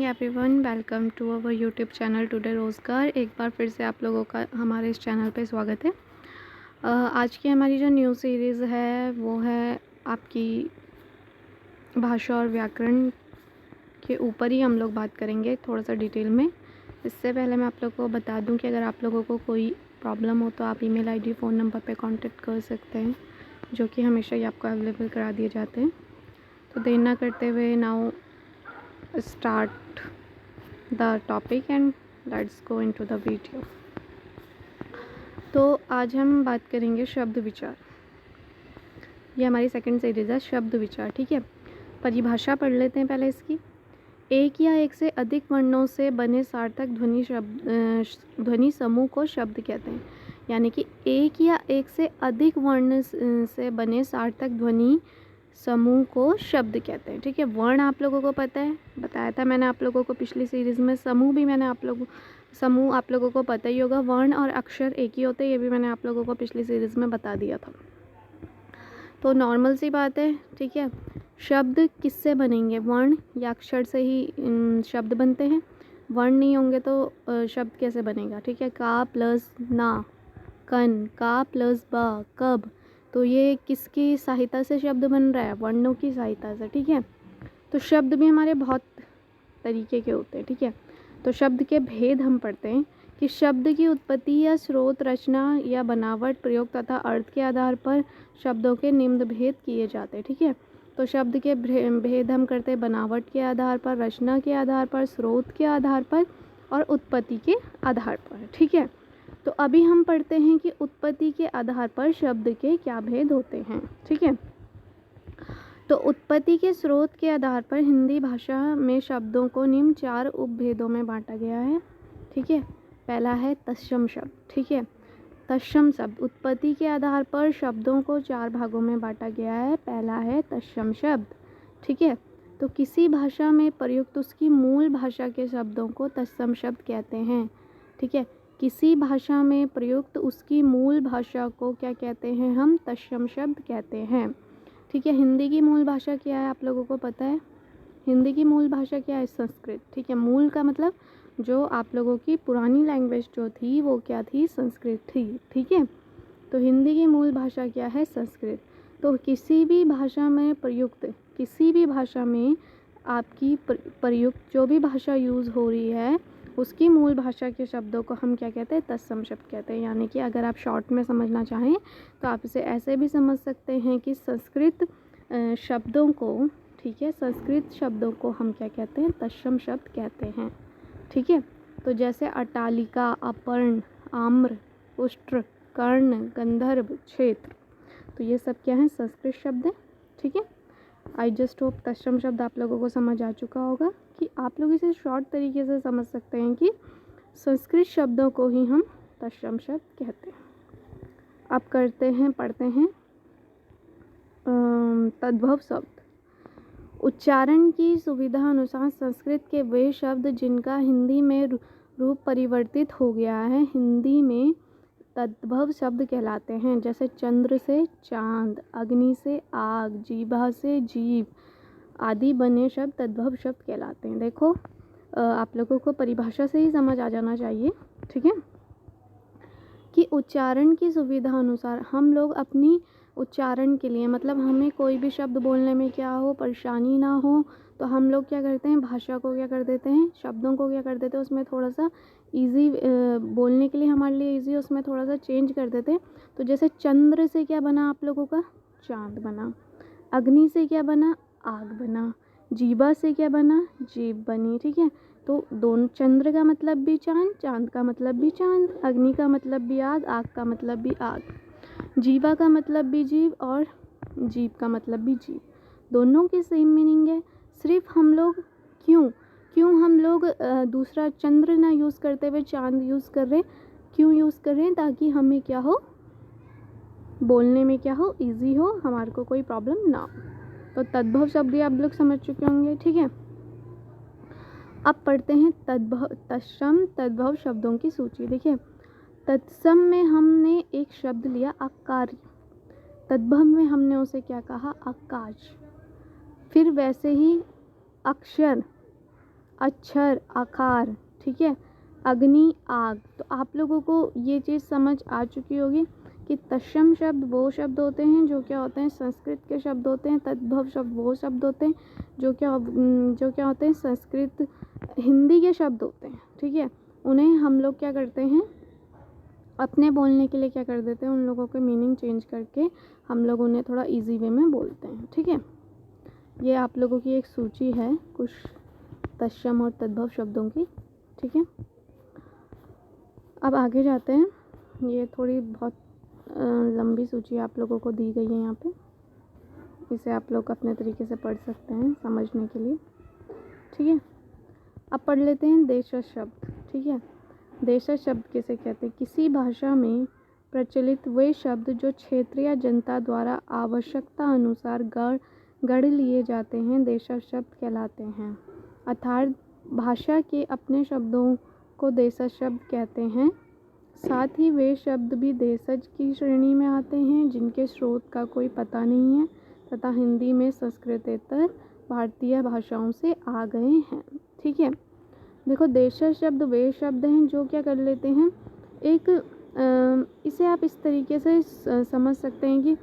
Everyone, welcome to our YouTube channel today रोज़गार। एक बार फिर से आप लोगों का हमारे इस चैनल पे स्वागत है। आज की हमारी जो न्यू सीरीज़ है वो है आपकी भाषा और व्याकरण के ऊपर ही हम लोग बात करेंगे थोड़ा सा डिटेल में। इससे पहले मैं आप लोगों को बता दूं कि अगर आप लोगों को कोई प्रॉब्लम हो तो आप ईमेल आईडी फ़ोन नंबर पे कांटेक्ट कर सकते हैं, जो कि हमेशा ही आपको अवेलेबल करा दिए जाते हैं। तो देर ना करते हुए now start the topic and let's go into the video. तो आज हम बात करेंगे शब्द विचार। ये हमारी सेकंड सीरीज़ है शब्द विचार, ठीक है। परिभाषा पढ़ लेते हैं पहले इसकी। एक या एक से अधिक वर्णों से बने सार्थक ध्वनि समूह को शब्द कहते हैं। यानी कि एक या एक से अधिक वर्ण से बने सार्थक ध्वनि समूह को शब्द कहते हैं, ठीक है। वर्ण आप लोगों को पता है, बताया था मैंने आप लोगों को पिछली सीरीज़ में। समूह भी मैंने समूह आप लोगों को पता ही होगा। वर्ण और अक्षर एक ही होते हैं, ये भी मैंने आप लोगों को पिछली सीरीज़ में बता दिया था। तो नॉर्मल सी बात है, ठीक है। शब्द किससे बनेंगे? वर्ण या अक्षर से ही शब्द बनते हैं। वर्ण नहीं होंगे तो शब्द कैसे बनेगा, ठीक है। का प्लस ना, कन, का प्लस बा, कब। तो ये किसकी सहायता से शब्द बन रहा है? वर्णों की सहायता से, ठीक है। तो शब्द भी हमारे बहुत तरीके के होते हैं, ठीक है। तो शब्द के भेद हम पढ़ते हैं कि शब्द की उत्पत्ति या स्रोत, रचना या बनावट, प्रयोग तथा अर्थ के आधार पर शब्दों के निम्न भेद किए जाते हैं, ठीक है। तो शब्द के भेद हम करते हैं बनावट के आधार पर, रचना के आधार पर, स्रोत के आधार पर और उत्पत्ति के आधार पर, ठीक है। तो अभी हम पढ़ते हैं कि उत्पत्ति के आधार पर शब्द के क्या भेद होते हैं, ठीक है। तो उत्पत्ति के स्रोत के आधार पर हिंदी भाषा में शब्दों को निम्न 4 उपभेदों में बांटा गया है, ठीक है। पहला है तत्सम शब्द, ठीक है। तत्सम शब्द उत्पत्ति के आधार पर शब्दों को 4 भागों में बांटा गया है। पहला है तत्सम शब्द, ठीक है। तो किसी भाषा में प्रयुक्त उसकी मूल भाषा के शब्दों को तत्सम शब्द कहते हैं, ठीक है। किसी भाषा में प्रयुक्त उसकी मूल भाषा को क्या कहते हैं? हम तत्सम शब्द कहते हैं, ठीक है। हिंदी की मूल भाषा क्या है आप लोगों को पता है? हिंदी की मूल भाषा क्या है? संस्कृत, ठीक है। मूल का मतलब जो आप लोगों की पुरानी लैंग्वेज जो थी वो क्या थी? संस्कृत थी, ठीक है। तो हिंदी की मूल भाषा क्या है? संस्कृत। तो किसी भी भाषा में प्रयुक्त, किसी भी भाषा में आपकी प्रयुक्त जो भी भाषा यूज़ हो रही है उसकी मूल भाषा के शब्दों को हम क्या कहते हैं? तत्सम शब्द कहते हैं। यानी कि अगर आप शॉर्ट में समझना चाहें तो आप इसे ऐसे भी समझ सकते हैं कि संस्कृत शब्दों को, ठीक है, संस्कृत शब्दों को हम क्या कहते हैं? तत्सम शब्द कहते हैं, ठीक है। तो जैसे अट्टालिका, अपर्ण, आम्र, उष्ट्र, कर्ण, गंधर्व, क्षेत्र, तो ये सब क्या है? संस्कृत शब्द है, ठीक है। आई जस्ट होप तत्सम शब्द आप लोगों को समझ आ चुका होगा कि आप लोग इसे शॉर्ट तरीके से समझ सकते हैं कि संस्कृत शब्दों को ही हम तत्सम शब्द कहते हैं। अब पढ़ते हैं तद्भव शब्द। उच्चारण की सुविधा अनुसार संस्कृत के वे शब्द जिनका हिंदी में रूप परिवर्तित हो गया है हिंदी में तद्भव शब्द कहलाते हैं। जैसे चंद्र से चांद, अग्नि से आग, जीभा से जीभ आदि बने शब्द तद्भव शब्द कहलाते हैं। देखो आप लोगों को परिभाषा से ही समझ आ जाना चाहिए, ठीक है, कि उच्चारण की सुविधा अनुसार हम लोग अपनी उच्चारण के लिए, मतलब हमें कोई भी शब्द बोलने में क्या हो, परेशानी ना हो, तो हम लोग क्या करते हैं? भाषा को क्या कर देते हैं? शब्दों को क्या कर देते हैं? उसमें थोड़ा सा इजी बोलने के लिए हमारे लिए इजी, उसमें थोड़ा सा चेंज कर देते हैं। तो जैसे चंद्र से क्या बना आप लोगों का? चांद बना। अग्नि से क्या बना? आग बना। जीभा से क्या बना? जीभ बनी, ठीक है। तो दोनों, चंद्र का मतलब भी चांद, चांद का मतलब भी चांद, अग्नि का मतलब भी आग का मतलब भी आग, जीवा का मतलब भी जीव और जीव का मतलब भी जीव, दोनों की सेम मीनिंग है। सिर्फ हम लोग क्यों हम लोग दूसरा चंद्र ना यूज़ करते हुए चांद यूज़ कर रहे? क्यों यूज़ कर रहे हैं? ताकि हमें क्या हो, बोलने में क्या हो, इजी हो, हमारे को कोई प्रॉब्लम ना हो। तो तद्भव शब्द आप लोग समझ चुके होंगे, ठीक है। अब पढ़ते हैं तत्सम तद्भव शब्दों की सूची। देखिए, तत्सम में हमने एक शब्द लिया आकार्य, तद्भव में हमने उसे क्या कहा? आकाश। फिर वैसे ही अक्षर, अक्षर आकार, ठीक है, अग्नि आग। तो आप लोगों को ये चीज़ समझ आ चुकी होगी कि तत्सम शब्द वो शब्द होते हैं जो क्या होते हैं संस्कृत के शब्द होते हैं, तद्भव शब्द वो शब्द होते हैं जो क्या होते हैं संस्कृत हिंदी के शब्द होते हैं, ठीक है। उन्हें हम लोग क्या करते हैं अपने बोलने के लिए क्या कर देते हैं, उन लोगों के मीनिंग चेंज करके हम लोग उन्हें थोड़ा इजी वे में बोलते हैं, ठीक है। ये आप लोगों की एक सूची है कुछ तत्सम और तद्भव शब्दों की, ठीक है। अब आगे जाते हैं। ये थोड़ी बहुत लंबी सूची आप लोगों को दी गई है यहाँ पे, इसे आप लोग अपने तरीके से पढ़ सकते हैं समझने के लिए, ठीक है। अब पढ़ लेते हैं देशज शब्द, ठीक है। देशज शब्द किसे कहते हैं, किसी भाषा में प्रचलित वे शब्द जो क्षेत्रीय जनता द्वारा आवश्यकता अनुसार गढ़ लिए जाते हैं देशज शब्द कहलाते हैं। अर्थात भाषा के अपने शब्दों को देशज शब्द कहते हैं। साथ ही वे शब्द भी देशज की श्रेणी में आते हैं जिनके स्रोत का कोई पता नहीं है तथा हिंदी में संस्कृतेतर भारतीय भाषाओं से आ गए हैं, ठीक है। देखो देशज शब्द वे शब्द हैं जो क्या कर लेते हैं इसे आप इस तरीके से समझ सकते हैं कि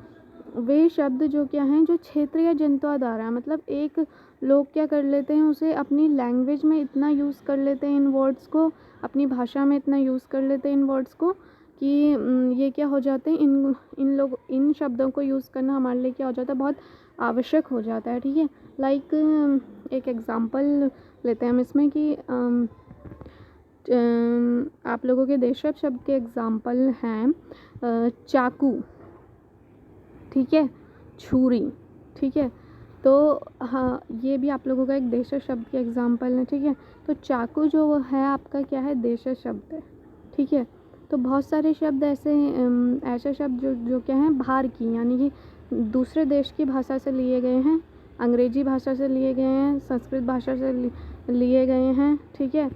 वे शब्द जो क्या हैं जो क्षेत्रीय जनता द्वारा, मतलब एक लोग क्या कर लेते हैं उसे अपनी लैंग्वेज में इतना यूज़ कर लेते हैं इन वर्ड्स को, अपनी भाषा में इतना यूज़ कर लेते हैं इन वर्ड्स को कि ये क्या हो जाते हैं इन शब्दों को यूज़ करना हमारे लिए क्या हो जाता है बहुत आवश्यक हो जाता है, ठीक है। लाइक एक एग्जांपल लेते हैं हम इसमें कि आप लोगों के देशज शब्द के एग्जांपल हैं चाकू, ठीक है, छुरी, ठीक है। तो हाँ ये भी आप लोगों का एक देशज शब्द के एग्जांपल है, ठीक है। तो चाकू जो है आपका क्या है देशज शब्द है, ठीक है। तो बहुत सारे शब्द ऐसे शब्द जो क्या हैं बाहर की यानी कि दूसरे देश की भाषा से लिए गए हैं, अंग्रेजी भाषा से लिए गए हैं, संस्कृत भाषा से लिए गए हैं, ठीक है।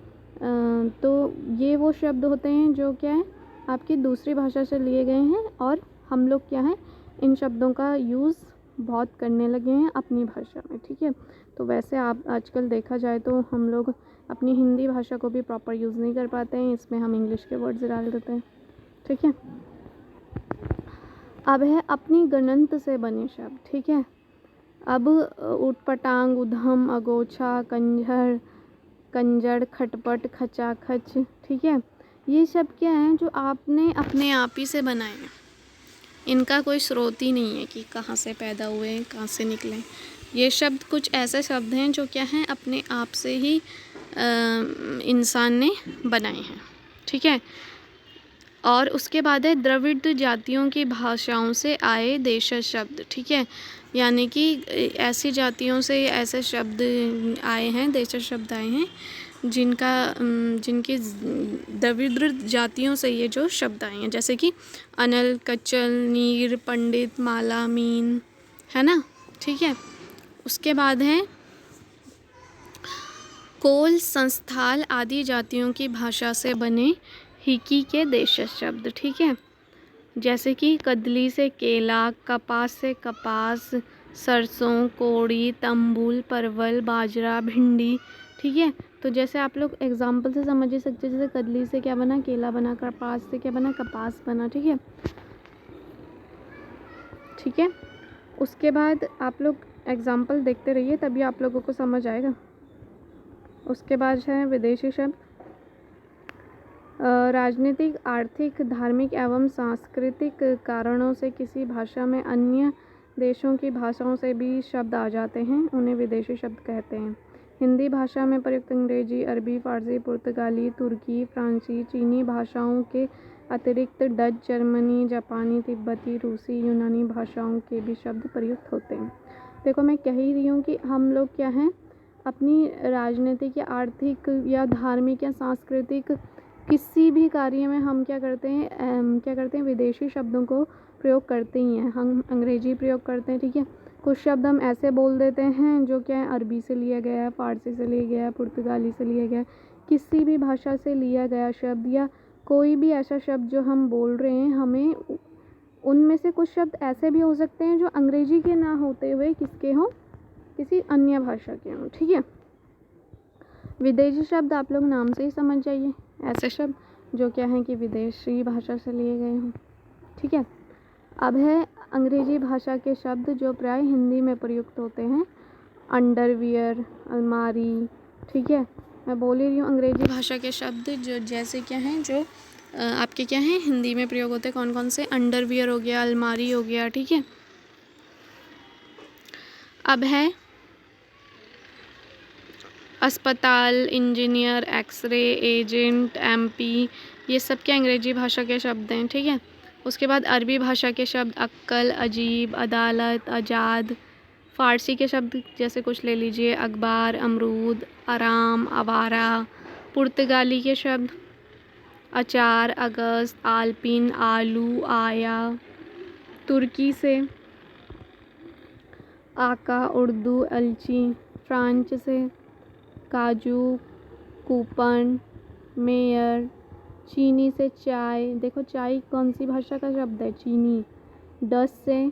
तो ये वो शब्द होते हैं जो क्या है आपकी दूसरी भाषा से लिए गए हैं और हम लोग क्या है इन शब्दों का यूज़ बहुत करने लगे हैं अपनी भाषा में, ठीक है। तो वैसे आप आजकल देखा जाए तो हम लोग अपनी हिंदी भाषा को भी प्रॉपर यूज़ नहीं कर पाते हैं, इसमें हम इंग्लिश के वर्ड्स डाल देते हैं, ठीक है। अब है अपनी गणंत से बने शब्द, ठीक है। अब उटपटांग, उधम, अगोछा, कंजड़, खटपट, खचाखच, ठीक है। ये शब्द क्या हैं जो आपने अपने आप ही से बनाए हैं, इनका कोई स्रोत ही नहीं है कि कहाँ से पैदा हुए हैं कहाँ से निकले। ये शब्द कुछ ऐसे शब्द हैं जो क्या हैं अपने आप से ही इंसान ने बनाए हैं, ठीक है। और उसके बाद है द्रविड़ जातियों की भाषाओं से आए देशज शब्द, ठीक है। यानी कि ऐसी जातियों से ऐसे शब्द आए हैं, देशज शब्द आए हैं जिनकी द्रविड़ जातियों से ये जो शब्द आए हैं, जैसे कि अनल, कचल, नीर, पंडित, माला, मीन, है ना, ठीक है। उसके बाद है कोल, संस्थाल आदि जातियों की भाषा से बने हिकी के देशज शब्द, ठीक है। जैसे कि कदली से केला, कपास से कपास, सरसों, कोड़ी, तंबूल, परवल, बाजरा, भिंडी, ठीक है। तो जैसे आप लोग एग्जाम्पल से समझ ही सकते हैं, जैसे कदली से क्या बना केला बना, कपास से क्या बना कपास बना, ठीक है, ठीक है। उसके बाद आप लोग एग्जाम्पल देखते रहिए तभी आप लोगों को समझ आएगा। उसके बाद है विदेशी शब्द। राजनीतिक, आर्थिक, धार्मिक एवं सांस्कृतिक कारणों से किसी भाषा में अन्य देशों की भाषाओं से भी शब्द आ जाते हैं, उन्हें विदेशी शब्द कहते हैं। हिंदी भाषा में प्रयुक्त अंग्रेजी, अरबी, फारसी, पुर्तगाली, तुर्की, फ्रांसी, चीनी भाषाओं के अतिरिक्त डच, जर्मनी, जापानी, तिब्बती, रूसी, यूनानी भाषाओं के भी शब्द प्रयुक्त होते हैं। देखो मैं कह ही रही हूँ कि हम लोग क्या हैं अपनी राजनीतिक या आर्थिक या धार्मिक या सांस्कृतिक किसी भी कार्य में हम क्या करते हैं विदेशी शब्दों को प्रयोग करते ही हैं। हम अंग्रेजी प्रयोग करते हैं, ठीक है। कुछ शब्द हम ऐसे बोल देते हैं जो क्या है अरबी से लिया गया है, फारसी से लिया गया है, पुर्तगाली से लिया गया है, किसी भी भाषा से लिया गया शब्द या कोई भी ऐसा शब्द जो हम बोल रहे हैं, हमें उनमें से कुछ शब्द ऐसे भी हो सकते हैं जो अंग्रेजी के ना होते हुए किसके हों, किसी अन्य भाषा के हों, ठीक है। विदेशी शब्द आप लोग नाम से ही समझ जाइए, ऐसे शब्द जो क्या हैं कि विदेशी भाषा से लिए गए हों। ठीक है। अब है अंग्रेजी भाषा के शब्द जो प्राय हिंदी में प्रयुक्त होते हैं। अंडरवियर, अलमारी। ठीक है, मैं बोल ही रही हूँ अंग्रेजी भाषा के शब्द जो जैसे क्या हैं जो आपके क्या हैं हिंदी में प्रयोग होते हैं। कौन कौन से? अंडरवियर हो गया, अलमारी हो गया। ठीक है। अब है अस्पताल, इंजीनियर, एक्सरे, एजेंट, एमपी, ये सब क्या अंग्रेजी भाषा के शब्द हैं। ठीक है। उसके बाद अरबी भाषा के शब्द अक्कल, अजीब, अदालत, आज़ाद। फ़ारसी के शब्द जैसे कुछ ले लीजिए, अखबार, अमरूद, आराम, आवारा। पुर्तगाली के शब्द अचार, अगस्त, आलपिन, आलू, आया। तुर्की से आका, उर्दू, अलची। फ्रांच से काजू, कूपन, मेयर। चीनी से चाय, देखो चाय कौन सी भाषा का शब्द है? चीनी। डच से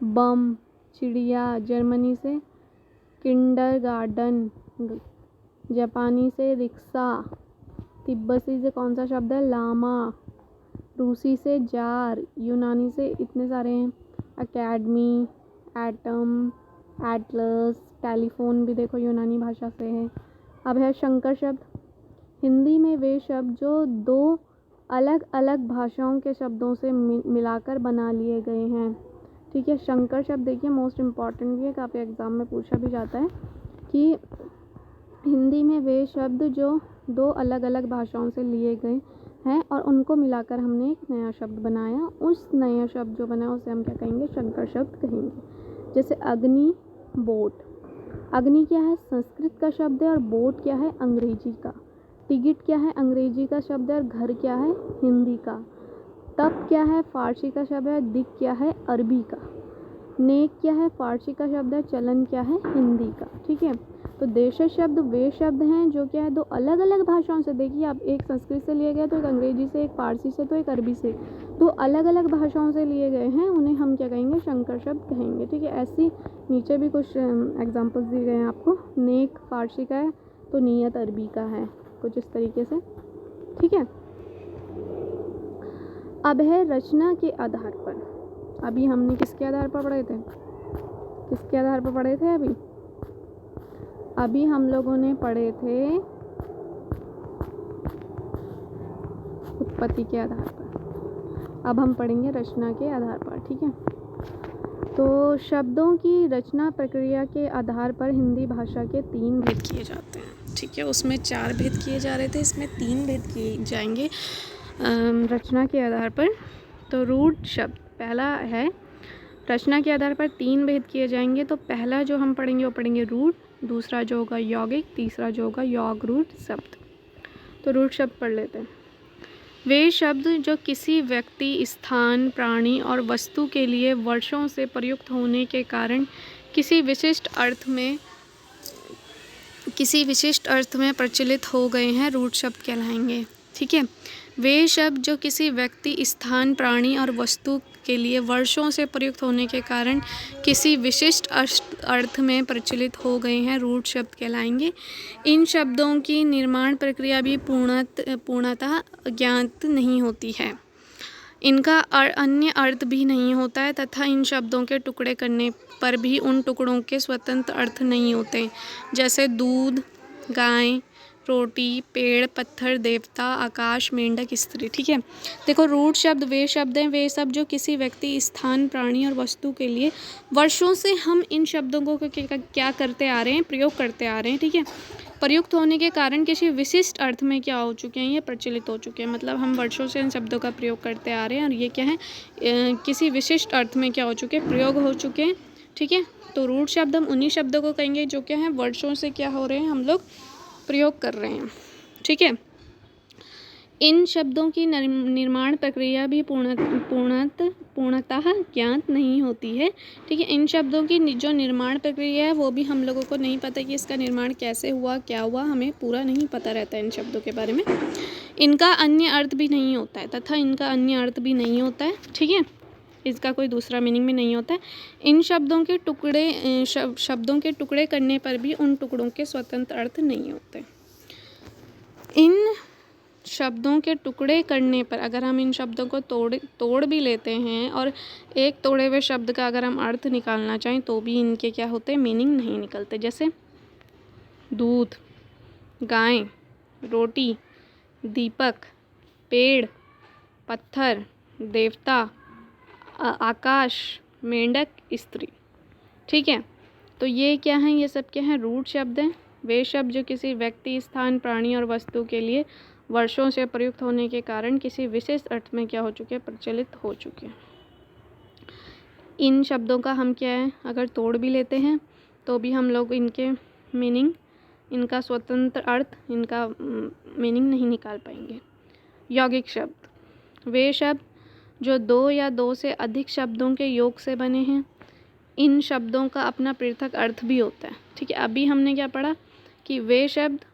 बम, चिड़िया। जर्मनी से किंडरगार्टन। जापानी से रिक्शा। तिब्बती से कौन सा शब्द है? लामा। रूसी से जार। यूनानी से इतने सारे हैं, एकेडमी, एटम, एटलस। टेलीफोन भी देखो यूनानी भाषा से है। अब है शंकर शब्द। हिंदी में वे शब्द जो दो अलग अलग भाषाओं के शब्दों से मिलाकर बना लिए गए हैं। ठीक है। शंकर शब्द देखिए मोस्ट इम्पॉर्टेंट भी है, काफ़ी एग्ज़ाम में पूछा भी जाता है कि हिंदी में वे शब्द जो दो अलग अलग भाषाओं से लिए गए हैं और उनको मिलाकर हमने एक नया शब्द बनाया। उस नया शब्द जो बना उसे हम क्या कहेंगे? शंकर शब्द कहेंगे। जैसे अग्नि, बोट। अग्नि क्या है? संस्कृत का शब्द है और बोट क्या है? अंग्रेजी का। टिकट क्या है? अंग्रेजी का शब्द है और घर क्या है? हिंदी का। तप क्या है? फारसी का शब्द है। दिक क्या है? अरबी का। नेक क्या है? फारसी का शब्द है। चलन क्या है? हिंदी का। ठीक है। तो देश शब्द वे शब्द हैं जो क्या है दो अलग अलग भाषाओं से, देखिए आप, एक संस्कृत से लिए गए तो एक अंग्रेजी से, एक फारसी से तो एक अरबी से, तो अलग अलग भाषाओं से लिए गए हैं, उन्हें हम क्या कहेंगे? शंकर शब्द कहेंगे। ठीक है। ऐसी नीचे भी कुछ एग्जाम्पल्स दिए गए हैं आपको। नेक फारसी का है तो नियत अरबी का है, कुछ इस तरीके से। ठीक है। अब है रचना के आधार पर। अभी हमने किसके आधार पर पढ़े थे? किसके आधार पर पढ़े थे? अभी हम लोगों ने पढ़े थे उत्पत्ति के आधार पर। अब हम पढ़ेंगे रचना के आधार पर। ठीक है। तो शब्दों की रचना प्रक्रिया के आधार पर हिंदी भाषा के 3 भेद किए जाते हैं। ठीक है। उसमें 4 भेद किए जा रहे थे, इसमें 3 भेद किए जाएंगे रचना के आधार पर। तो रूढ़ शब्द पहला है, रचना के आधार पर 3 भेद किए जाएंगे। तो पहला जो हम पढ़ेंगे वो पढ़ेंगे रूढ़, दूसरा जो होगा यौगिक, तीसरा जो होगा योग रूढ़ शब्द। तो रूढ़ शब्द पढ़ लेते हैं। वे शब्द जो किसी व्यक्ति, स्थान, प्राणी और वस्तु के लिए वर्षों से प्रयुक्त होने के कारण किसी विशिष्ट अर्थ में प्रचलित हो गए हैं, रूढ़ शब्द कहलाएंगे। ठीक है। वे शब्द जो किसी व्यक्ति, स्थान, प्राणी और वस्तु के लिए वर्षों से प्रयुक्त होने के कारण किसी विशिष्ट अर्थ में प्रचलित हो गए हैं, रूढ़ शब्द कहलाएंगे। इन शब्दों की निर्माण प्रक्रिया भी पूर्णतः ज्ञात नहीं होती है। इनका अन्य अर्थ भी नहीं होता है तथा इन शब्दों के टुकड़े करने पर भी उन टुकड़ों के स्वतंत्र अर्थ नहीं होते, जैसे दूध, गाय, रोटी, पेड़, पत्थर, देवता, आकाश, मेंढक, स्त्री। ठीक है। देखो रूढ़ शब्द वे शब्द हैं, वे सब जो किसी व्यक्ति, स्थान, प्राणी और वस्तु के लिए वर्षों से हम इन शब्दों को क्या करते आ रहे हैं? प्रयोग करते आ रहे हैं। ठीक है। प्रयुक्त होने के कारण किसी विशिष्ट अर्थ में क्या हो चुके हैं? ये प्रचलित हो चुके हैं। मतलब हम वर्षों से इन शब्दों का प्रयोग करते आ रहे हैं और ये क्या है? किसी विशिष्ट अर्थ में क्या हो चुके हैं? प्रयोग हो चुके हैं। ठीक है। तो रूढ़ शब्द हम उन्हीं शब्दों को कहेंगे जो क्या है वर्षों से क्या हो रहे हैं, हम लोग प्रयोग कर रहे हैं। ठीक है। इन शब्दों की निर्माण प्रक्रिया भी पूर्णतः ज्ञात नहीं होती है। ठीक है। इन शब्दों की जो निर्माण प्रक्रिया है वो भी हम लोगों को नहीं पता कि इसका निर्माण कैसे हुआ, क्या हुआ, हमें पूरा नहीं पता रहता है इन शब्दों के बारे में। इनका अन्य अर्थ भी नहीं होता है तथा इनका अन्य अर्थ भी नहीं होता है। ठीक है। इसका कोई दूसरा मीनिंग भी नहीं होता है। इन शब्दों के टुकड़े करने पर भी उन टुकड़ों के स्वतंत्र अर्थ नहीं होते। इन शब्दों के टुकड़े करने पर, अगर हम इन शब्दों को तोड़ भी लेते हैं और एक तोड़े हुए शब्द का अगर हम अर्थ निकालना चाहें तो भी इनके क्या होते हैं, मीनिंग नहीं निकलते। जैसे दूध, गाय, रोटी, दीपक, पेड़, पत्थर, देवता, आकाश, मेंढक, स्त्री। ठीक है, तो ये क्या है, ये सब क्या है, रूढ़ शब्द हैं। वे शब्द जो किसी व्यक्ति, स्थान, प्राणी और वस्तु के लिए वर्षों से प्रयुक्त होने के कारण किसी विशेष अर्थ में क्या हो चुके हैं, प्रचलित हो चुके हैं। इन शब्दों का हम क्या है, अगर तोड़ भी लेते हैं तो भी हम लोग इनके मीनिंग, इनका स्वतंत्र अर्थ, इनका मीनिंग नहीं निकाल पाएंगे। यौगिक शब्द, वे शब्द जो दो या दो से अधिक शब्दों के योग से बने हैं। इन शब्दों का अपना पृथक अर्थ भी होता है। ठीक है, अभी हमने क्या पढ़ा कि वे शब्द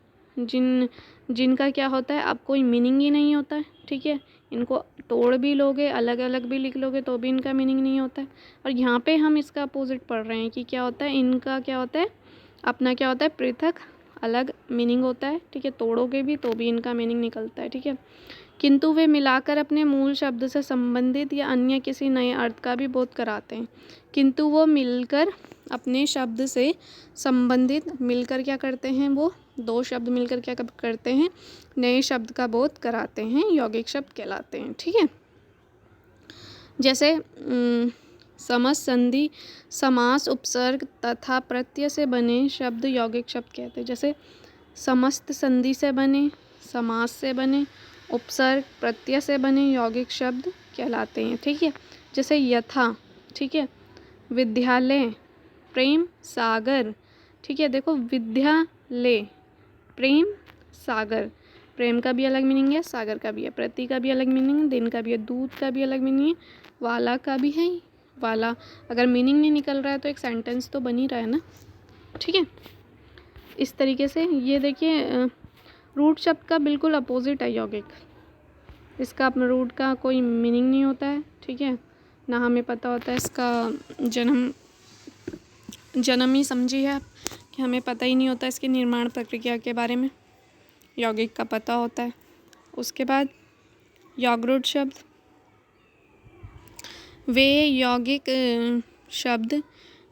जिनका क्या होता है, अब कोई मीनिंग ही नहीं होता है। ठीक है, इनको तोड़ भी लोगे, अलग अलग भी लिख लोगे तो भी इनका मीनिंग नहीं होता है। और यहाँ पे हम इसका अपोजिट पढ़ रहे हैं कि क्या होता है, इनका क्या होता है, अपना क्या होता है, पृथक अलग मीनिंग होता है। ठीक है, तोड़ोगे भी तो भी इनका मीनिंग निकलता है। ठीक है, किंतु वे मिलाकर अपने मूल शब्द से संबंधित या अन्य किसी नए अर्थ का भी बोध कराते हैं। किंतु वो मिलकर अपने शब्द से संबंधित, मिलकर क्या करते हैं, वो दो शब्द मिलकर क्या करते हैं, नए शब्द का बोध कराते हैं, यौगिक शब्द कहलाते हैं। ठीक है, जैसे समस्त, संधि, समास, उपसर्ग तथा प्रत्यय से बने शब्द यौगिक शब्द कहते हैं। जैसे समस्त संधि से बने, समास से बने, उपसर्ग, प्रत्यय से बने यौगिक शब्द कहलाते हैं। ठीक है, जैसे यथा, ठीक है, विद्यालय, प्रेम, सागर। ठीक है, देखो विद्यालय, प्रेम, सागर, प्रेम का भी अलग मीनिंग है, सागर का भी है, प्रति का भी अलग मीनिंग है, दिन का भी है, दूध का भी अलग मीनिंग है, वाला का भी है। वाला अगर मीनिंग नहीं निकल रहा है तो एक सेंटेंस तो बन ही रहा है ना। ठीक है, इस तरीके से ये देखिए, रूट शब्द का बिल्कुल अपोजिट है यौगिक। इसका अपना रूट का कोई मीनिंग नहीं होता है। ठीक है, ना हमें पता होता है इसका जन्म ही समझिए आप कि हमें पता ही नहीं होता इसकी निर्माण प्रक्रिया के बारे में, यौगिक का पता होता है। उसके बाद यौगरूढ़ शब्द, वे यौगिक शब्द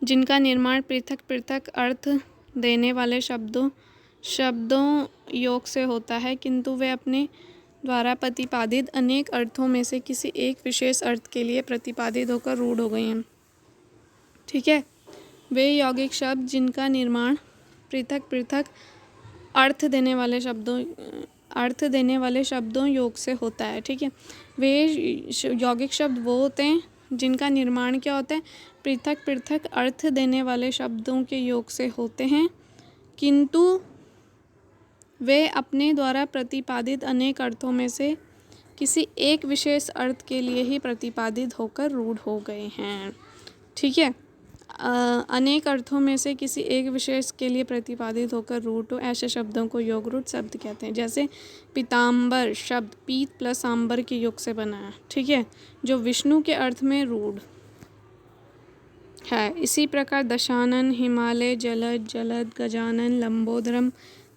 जिनका निर्माण पृथक पृथक अर्थ देने वाले शब्दों योग से होता है, किंतु वे अपने द्वारा प्रतिपादित अनेक अर्थों में से किसी एक विशेष अर्थ के लिए प्रतिपादित होकर रूढ़ हो गए हैं। ठीक है, वे यौगिक शब्द जिनका निर्माण पृथक पृथक अर्थ देने वाले शब्दों योग से होता है। ठीक है, वे यौगिक शब्द वो होते हैं जिनका निर्माण क्या होता है, पृथक पृथक अर्थ देने वाले शब्दों के योग से होते हैं, किंतु वे अपने द्वारा प्रतिपादित अनेक अर्थों में से किसी एक विशेष अर्थ के लिए ही प्रतिपादित होकर रूढ़ हो गए हैं। ठीक है, अनेक अर्थों में से किसी एक विशेष के लिए प्रतिपादित होकर रूढ़ हो, ऐसे शब्दों को योगरूढ़ शब्द कहते हैं। जैसे पीताम्बर शब्द पीत प्लस आम्बर के योग से बना है। ठीक है, जो विष्णु के अर्थ में रूढ़ है। इसी प्रकार दशानन, हिमालय, जलद, गजानन, लंबोदरम,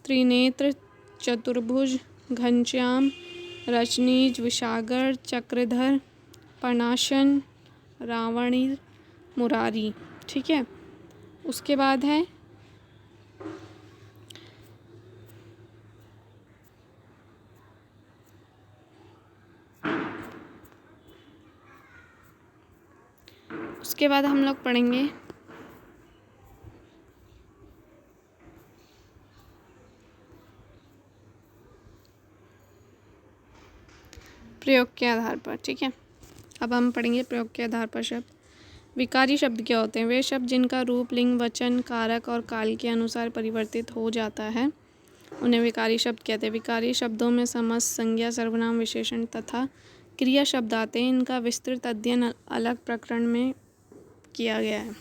त्रिनेत्र, चतुर्भुज, घनश्याम, रजनीज, विशागर, चक्रधर, पनाशन, रावणी, मुरारी। ठीक है, उसके बाद है हम लोग पढ़ेंगे प्रयोग के आधार पर। ठीक है, अब हम पढ़ेंगे प्रयोग के आधार पर शब्द। विकारी शब्द क्या होते हैं, वे शब्द जिनका रूप, लिंग, वचन, कारक और काल के अनुसार परिवर्तित हो जाता है, उन्हें विकारी शब्द कहते हैं। विकारी शब्दों में समस्त, संज्ञा, सर्वनाम, विशेषण तथा क्रिया शब्द आते हैं। इनका विस्तृत अध्ययन अलग प्रकरण में किया गया है।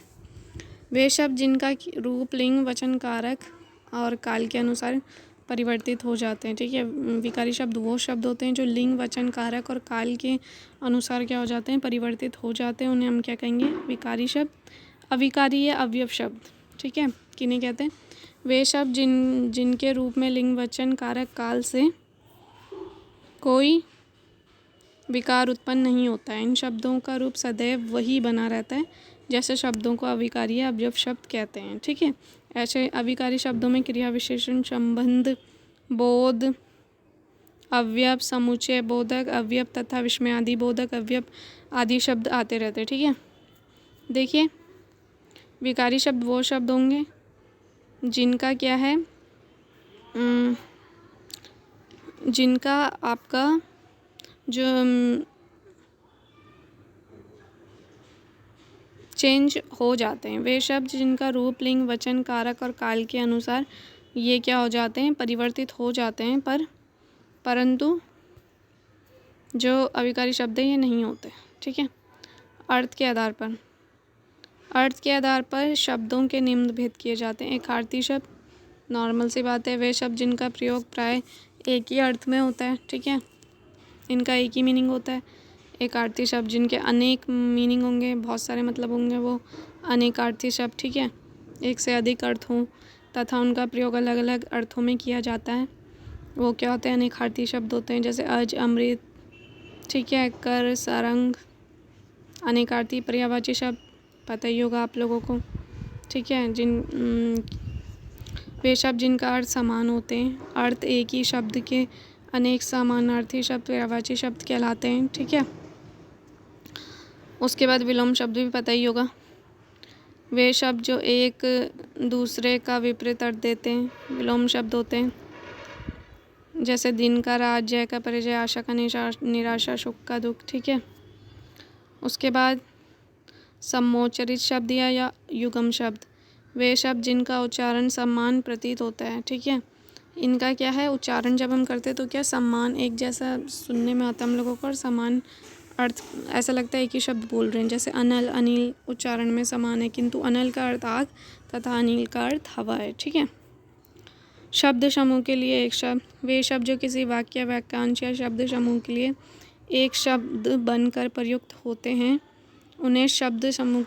वे शब्द जिनका रूप, लिंग, वचन, कारक और काल के अनुसार परिवर्तित हो जाते हैं। ठीक है, विकारी शब्द वो शब्द होते हैं जो लिंग, वचन, कारक और काल के अनुसार क्या हो जाते हैं, परिवर्तित हो जाते हैं। उन्हें हम क्या कहेंगे, विकारी शब्द। अविकारी या अवयव शब्द, ठीक है, किन्हें कहते हैं, वे शब्द जिनके रूप में लिंग, वचन, कारक, काल से कोई विकार उत्पन्न नहीं होता है। इन शब्दों का रूप सदैव वही बना रहता है जैसे शब्दों को अविकारी या अवयव शब्द कहते हैं। ठीक है, ऐसे अविकारी शब्दों में क्रिया विशेषण, संबंध, बोध, अवयव, समुच्चय बोधक अवयव तथा विस्मयादि बोधक अवयव आदि शब्द आते रहते हैं। ठीक है, देखिए विकारी शब्द वो शब्द होंगे जिनका क्या है, जिनका आपका जो चेंज हो जाते हैं। वे शब्द जिनका रूप, लिंग, वचन, कारक और काल के अनुसार ये क्या हो जाते हैं, परिवर्तित हो जाते हैं, परंतु जो अविकारी शब्द हैं ये नहीं होते। ठीक है, अर्थ के आधार पर शब्दों के निम्न भेद किए जाते हैं। एक आर्थी शब्द, नॉर्मल सी बात है, वे शब्द जिनका प्रयोग प्राय एक ही अर्थ में होता है। ठीक है, इनका एक ही मीनिंग होता है। एक आर्थी शब्द जिनके अनेक मीनिंग होंगे, बहुत सारे मतलब होंगे, वो अनेक आर्थी शब्द। ठीक है, एक से अधिक अर्थ हों तथा उनका प्रयोग अलग अलग अर्थों में किया जाता है, वो क्या होते हैं, अनेक आर्थी शब्द होते हैं। जैसे अज, अमृत, ठीक है, कर, सारंग, अनेकार्थी पर्यायवाची शब्द पता ही होगा आप लोगों को। ठीक है, वे शब्द जिनका अर्थ समान होते हैं, अर्थ एक ही शब्द के अनेक समानार्थी शब्द पर्यायवाची शब्द कहलाते हैं। ठीक है, उसके बाद विलोम शब्द भी पता ही होगा। वे शब्द जो एक दूसरे का विपरीत अर्थ देते हैं विलोम शब्द होते हैं। जैसे दिन का रात, जय का परिजय, आशा का निराशा, सुख का दुख। ठीक है, उसके बाद समोच्चरित शब्द या युगम शब्द, वे शब्द जिनका उच्चारण सम्मान प्रतीत होता है। ठीक है, इनका क्या है, उच्चारण जब हम करते हैं तो क्या सम्मान एक जैसा सुनने में आता है हम लोगों को, और समान अर्थ ऐसा लगता है एक ही शब्द बोल रहे हैं। जैसे अनल, अनिल उच्चारण में समान है, किंतु अनल का अर्थ आग तथा अनिल का अर्थ हवा है। ठीक है, शब्द समूह के लिए एक शब्द, वे शब्द जो किसी वाक्य, वाक्यांश या शब्द समूह के लिए एक शब्द बनकर प्रयुक्त होते हैं, उन्हें शब्द समूह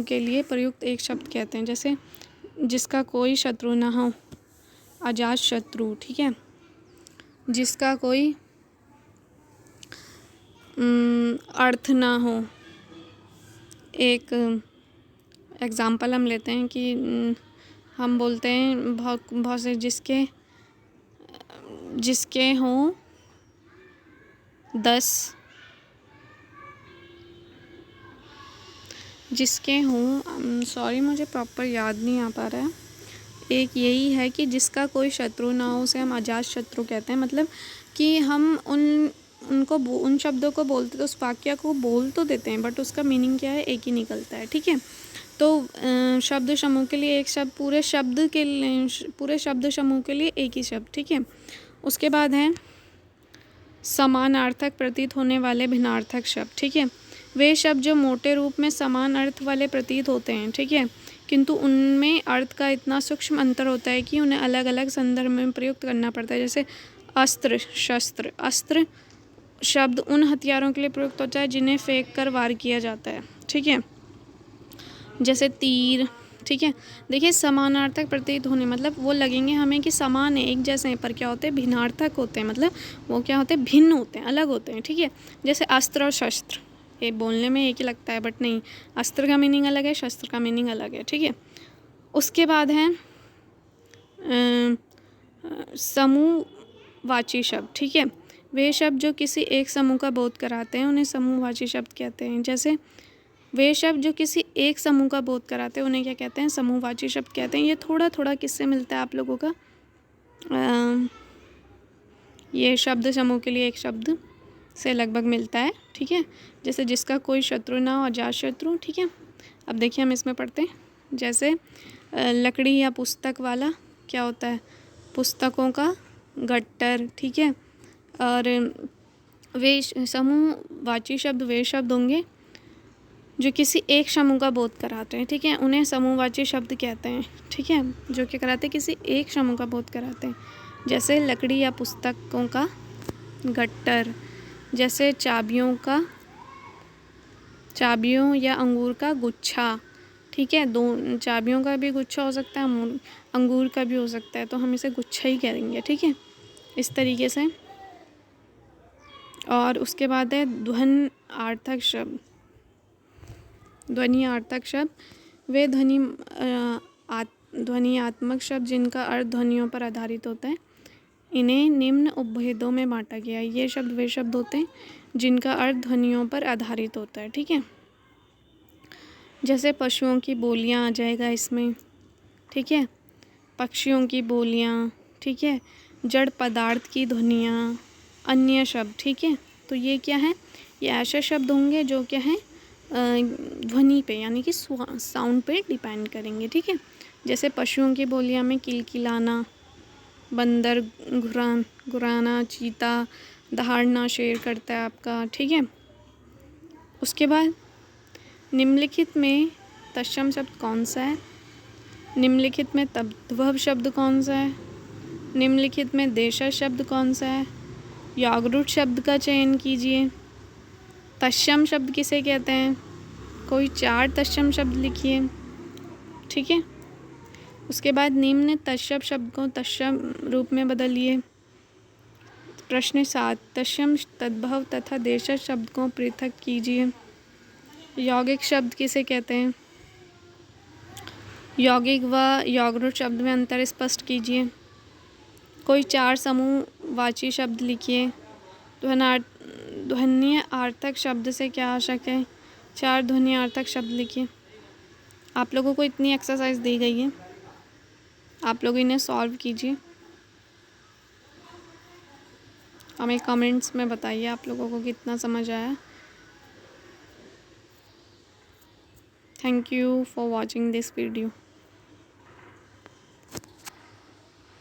के लिए प्रयुक्त एक शब्द कहते हैं। जैसे जिसका कोई शत्रु ना हो, अजात शत्रु। ठीक है, जिसका कोई अर्थ ना हो। एक एग्ज़ाम्पल हम लेते हैं कि हम बोलते हैं बहुत से जिसके हों 10, जिसके हों, सॉरी मुझे प्रॉपर याद नहीं आ पा रहा है। एक यही है कि जिसका कोई शत्रु ना हो, उसे हम अजात शत्रु कहते हैं। मतलब कि हम उन शब्दों को बोलते तो उस वाक्य को बोल तो देते हैं, बट उसका मीनिंग क्या है, एक ही निकलता है। ठीक है, तो शब्द समूह के लिए एक शब्द, पूरे शब्द समूह के लिए एक ही शब्द। ठीक है, उसके बाद है समानार्थक प्रतीत होने वाले भिन्नार्थक शब्द। ठीक है, वे शब्द जो मोटे रूप में समान अर्थ वाले प्रतीत होते हैं। ठीक है, किंतु उनमें अर्थ का इतना सूक्ष्म अंतर होता है कि उन्हें अलग अलग संदर्भ में प्रयुक्त करना पड़ता है। जैसे अस्त्र, शस्त्र। अस्त्र शब्द उन हथियारों के लिए प्रयुक्त होता है जिन्हें फेंक कर वार किया जाता है। ठीक है, जैसे तीर। ठीक है, देखिए समानार्थक प्रतीत होने मतलब वो लगेंगे हमें कि समान है, एक जैसे हैं, पर क्या होते हैं, भिन्नार्थक होते हैं। मतलब वो क्या होते हैं, भिन्न होते हैं, अलग होते हैं। ठीक है, जैसे अस्त्र और शस्त्र, ये बोलने में एक ही लगता है, बट नहीं, अस्त्र का मीनिंग अलग है, शस्त्र का मीनिंग अलग है। ठीक है, उसके बाद है समूहवाची शब्द। ठीक है, वे शब्द जो किसी एक समूह का बोध कराते हैं उन्हें समूहवाची शब्द कहते हैं। जैसे वे शब्द जो किसी एक समूह का बोध कराते हैं उन्हें क्या कहते हैं, समूहवाची शब्द कहते हैं। ये थोड़ा थोड़ा किससे मिलता है आप लोगों का, ये शब्द समूह के लिए एक शब्द से लगभग मिलता है। ठीक है, जैसे जिसका कोई शत्रु ना हो, अजात शत्रु। ठीक है, अब देखिए हम इसमें पढ़ते हैं। जैसे लकड़ी या पुस्तक वाला क्या होता है, पुस्तकों का गट्टर। ठीक है, और वे समूहवाची शब्द वे शब्द होंगे जो किसी एक समूह का बोध कराते हैं, ठीक है, उन्हें समूहवाची शब्द कहते हैं, ठीक है, जो क्या कराते हैं, किसी एक समूह का बोध कराते हैं। जैसे लकड़ी या पुस्तकों का गट्टर, जैसे चाबियों या अंगूर का गुच्छा, ठीक है, दो चाबियों का भी गुच्छा हो सकता है, अंगूर का भी हो सकता है, तो हम इसे गुच्छा ही करेंगे, ठीक है, इस तरीके से। और उसके बाद है ध्वन्यार्थक शब्द। ध्वन्यार्थक शब्द वे ध्वनियात्मक शब्द जिनका अर्थ ध्वनियों पर आधारित होता है। इन्हें निम्न उपभेदों में बांटा गया है। ये शब्द वे शब्द होते हैं जिनका अर्थ ध्वनियों पर आधारित होता है, ठीक है। जैसे पशुओं की बोलियां आ जाएगा इसमें, ठीक है, पक्षियों की बोलियां, ठीक है, जड़ पदार्थ की ध्वनियां, अन्य शब्द, ठीक है। तो ये क्या है, ये ऐसे शब्द होंगे जो क्या है ध्वनि पे यानी कि साउंड पे डिपेंड करेंगे, ठीक है। जैसे पशुओं की बोलियां में किलकिलाना, बंदर गुराना, चीता दहाड़ना, शेर करता है आपका, ठीक है। उसके बाद निम्नलिखित में तत्सम शब्द कौन सा है, निम्नलिखित में तद्भव शब्द कौन सा है, निम्नलिखित में देशज शब्द कौन सा है, याग्रूट शब्द का चयन कीजिए। तत्सम शब्द किसे कहते हैं, कोई 4 तत्सम शब्द लिखिए, ठीक है। उसके बाद निम्न तत्सम शब्द को तत्सम रूप में बदलिए। प्रश्न 7, तत्सम, तद्भव तथा देशज शब्द को पृथक कीजिए। यौगिक शब्द किसे कहते हैं, यौगिक व याग्रूट शब्द में अंतर स्पष्ट कीजिए। कोई 4 समूहवाची शब्द लिखिए। ध्वन्यार्थक शब्द से क्या आवश्यक है, 4 ध्वन्यार्थक शब्द लिखिए। आप लोगों को इतनी एक्सरसाइज दी गई है, आप लोग इन्हें सॉल्व कीजिए। हमें कमेंट्स में बताइए आप लोगों को कितना समझ आया। Thank you for watching this video.